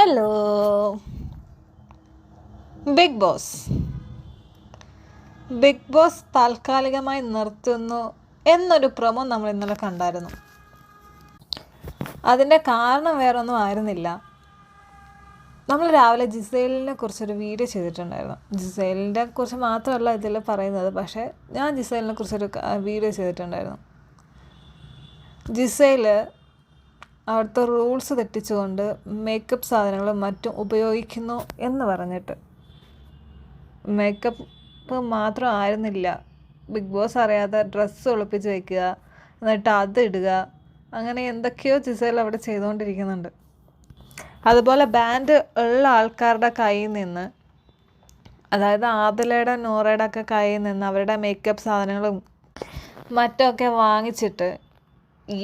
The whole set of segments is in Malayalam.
Hello. Bigg Boss Bigg Boss താൽക്കാലികമായി നിർത്തുന്നു എന്നൊരു പ്രൊമോ നമ്മൾ ഇന്നലെ കണ്ടായിരുന്നു. അതിൻ്റെ കാരണം വേറൊന്നും ആയിരുന്നില്ല. നമ്മൾ രാവിലെ ജിസൈലിനെ കുറിച്ചൊരു വീഡിയോ ചെയ്തിട്ടുണ്ടായിരുന്നു. ജിസൈലിനെ കുറിച്ച് മാത്രമല്ല ഇതിൽ പറയുന്നത്, പക്ഷേ ഞാൻ ജിസൈലിനെ കുറിച്ചൊരു വീഡിയോ ചെയ്തിട്ടുണ്ടായിരുന്നു. ജിസൈൽ അവിടുത്തെ റൂൾസ് തെറ്റിച്ചുകൊണ്ട് മേക്കപ്പ് സാധനങ്ങളും മറ്റും ഉപയോഗിക്കുന്നു എന്ന് പറഞ്ഞിട്ട്. മേക്കപ്പ് മാത്രം ആയിരുന്നില്ല, ബിഗ് ബോസ് അറിയാതെ ഡ്രസ്സ് ഒളിപ്പിച്ച് വയ്ക്കുക, എന്നിട്ട് അത് ഇടുക, അങ്ങനെ എന്തൊക്കെയോ ജിസേൽ അവിടെ ചെയ്തുകൊണ്ടിരിക്കുന്നുണ്ട്. അതുപോലെ ബാൻഡ് ഉള്ള ആൾക്കാരുടെ കയ്യിൽ നിന്ന്, അതായത് ആദിലയുടെ നോറയുടെ ഒക്കെ കയ്യിൽ നിന്ന് അവരുടെ മേക്കപ്പ് സാധനങ്ങളും മറ്റൊക്കെ വാങ്ങിച്ചിട്ട്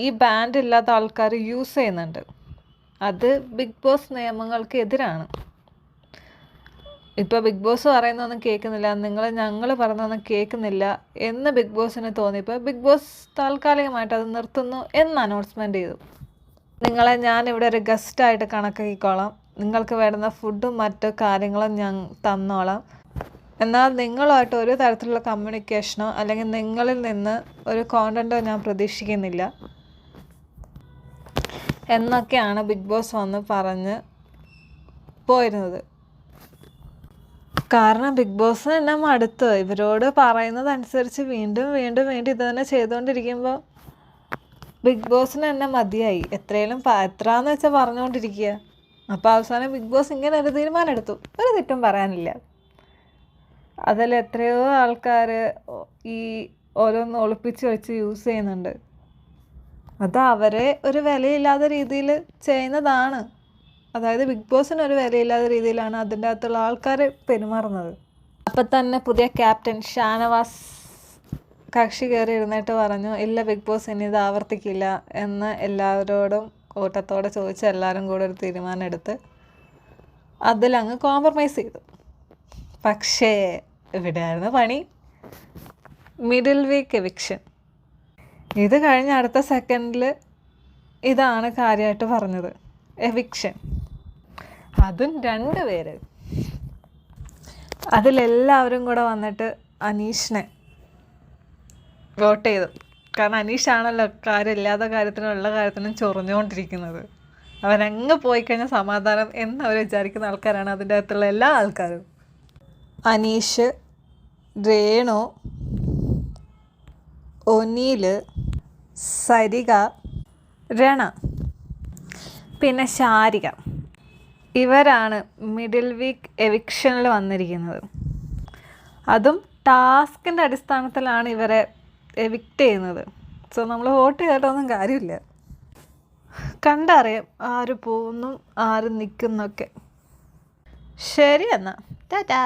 ഈ ബാൻഡ് ഇല്ലാത്ത ആൾക്കാർ യൂസ് ചെയ്യുന്നുണ്ട്. അത് ബിഗ് ബോസ് നിയമങ്ങൾക്ക് എതിരാണ്. ഇപ്പോൾ ബിഗ് ബോസ് പറയുന്നൊന്നും കേൾക്കുന്നില്ല, ഞങ്ങൾ പറയുന്നൊന്നും കേൾക്കുന്നില്ല എന്ന് ബിഗ് ബോസിന് തോന്നിയപ്പോൾ ബിഗ് ബോസ് താൽക്കാലികമായിട്ട് അത് നിർത്തുന്നു എന്ന് അനൗൺസ്മെൻറ്റ് ചെയ്തു. നിങ്ങളെ ഞാനിവിടെ ഒരു ഗസ്റ്റായിട്ട് കണക്കാക്കിക്കോളാം, നിങ്ങൾക്ക് വേണ്ടുന്ന ഫുഡും മറ്റു കാര്യങ്ങളും ഞാൻ തന്നോളാം, എന്നാൽ നിങ്ങളുമായിട്ട് ഒരു തരത്തിലുള്ള കമ്മ്യൂണിക്കേഷനോ അല്ലെങ്കിൽ നിങ്ങളിൽ നിന്ന് ഒരു കോണ്ടൻറ്റോ ഞാൻ പ്രതീക്ഷിക്കുന്നില്ല എന്നൊക്കെയാണ് ബിഗ് ബോസ് വന്ന് പറഞ്ഞ് പോയിരുന്നത്. കാരണം ബിഗ് ബോസിന് തന്നെ മടുത്ത് ഇവരോട് പറയുന്നതനുസരിച്ച് വീണ്ടും ഇത് തന്നെ ചെയ്തുകൊണ്ടിരിക്കുമ്പോൾ ബിഗ് ബോസിന് തന്നെ മതിയായി. എത്രയെന്ന് വെച്ചാൽ പറഞ്ഞുകൊണ്ടിരിക്കുക. അപ്പോൾ അവസാനം ബിഗ് ബോസ് ഇങ്ങനെ ഒരു തീരുമാനം എടുത്തു. ഒരു തെറ്റും പറയാനില്ല. അതിൽ എത്രയോ ആൾക്കാർ ഈ ഓരോന്ന് ഒളിപ്പിച്ച് വെച്ച് യൂസ് ചെയ്യുന്നുണ്ട്. അത് അവരെ ഒരു വിലയില്ലാത്ത രീതിയിൽ ചെയ്യുന്നതാണ്. അതായത് ബിഗ് ബോസിന് ഒരു വിലയില്ലാത്ത രീതിയിലാണ് അതിൻ്റെ അകത്തുള്ള ആൾക്കാർ പെരുമാറുന്നത്. അപ്പം തന്നെ പുതിയ ക്യാപ്റ്റൻ ഷാനവാസ് കക്ഷി കയറി ഇരുന്നിട്ട് പറഞ്ഞു, ഇല്ല ബിഗ് ബോസ് ഇനി ഇത് ആവർത്തിക്കില്ല എന്ന് എല്ലാവരോടും കൂട്ടത്തോടെ ചോദിച്ച് എല്ലാവരും കൂടെ ഒരു തീരുമാനം എടുത്ത് അതിലങ്ങ് കോംപ്രമൈസ് ചെയ്തു. പക്ഷേ ഇവിടെയായിരുന്നു പണി. Middle week eviction. ഇത് കഴിഞ്ഞ അടുത്ത സെക്കൻഡിൽ ഇതാണ് കാര്യമായിട്ട് പറഞ്ഞത്, എവിക്ഷൻ. അതും 2 പേര്. അതിലെല്ലാവരും കൂടെ വന്നിട്ട് അനീഷിനെ വോട്ട് ചെയ്തു. കാരണം അനീഷാണല്ലോ കാര്യമില്ലാത്ത കാര്യത്തിനും ഉള്ള കാര്യത്തിനും ചൊറിഞ്ഞുകൊണ്ടിരിക്കുന്നത്. അവനങ്ങ് പോയി കഴിഞ്ഞാൽ സമാധാനം എന്നവർ വിചാരിക്കുന്ന ആൾക്കാരാണ് അതിൻ്റെ അകത്തുള്ള എല്ലാ ആൾക്കാരും. അനീഷ്, രേണു, ഒനീൽ, സരിക, രണ, പിന്നെ ശാരിക, ഇവരാണ് മിഡിൽ വീക്ക് എവിക്ഷനിൽ വന്നിരിക്കുന്നത്. അതും ടാസ്കിൻ്റെ അടിസ്ഥാനത്തിലാണ് ഇവരെ എവിക്റ്റ് ചെയ്യുന്നത്. സോ നമ്മൾ വോട്ട് ചെയ്തിട്ടൊന്നും കാര്യമില്ല. കണ്ടറിയാം ആര് പോകുന്നു ആര് നിൽക്കുന്നൊക്കെ. ശരി എന്നാൽ ടാറ്റാ.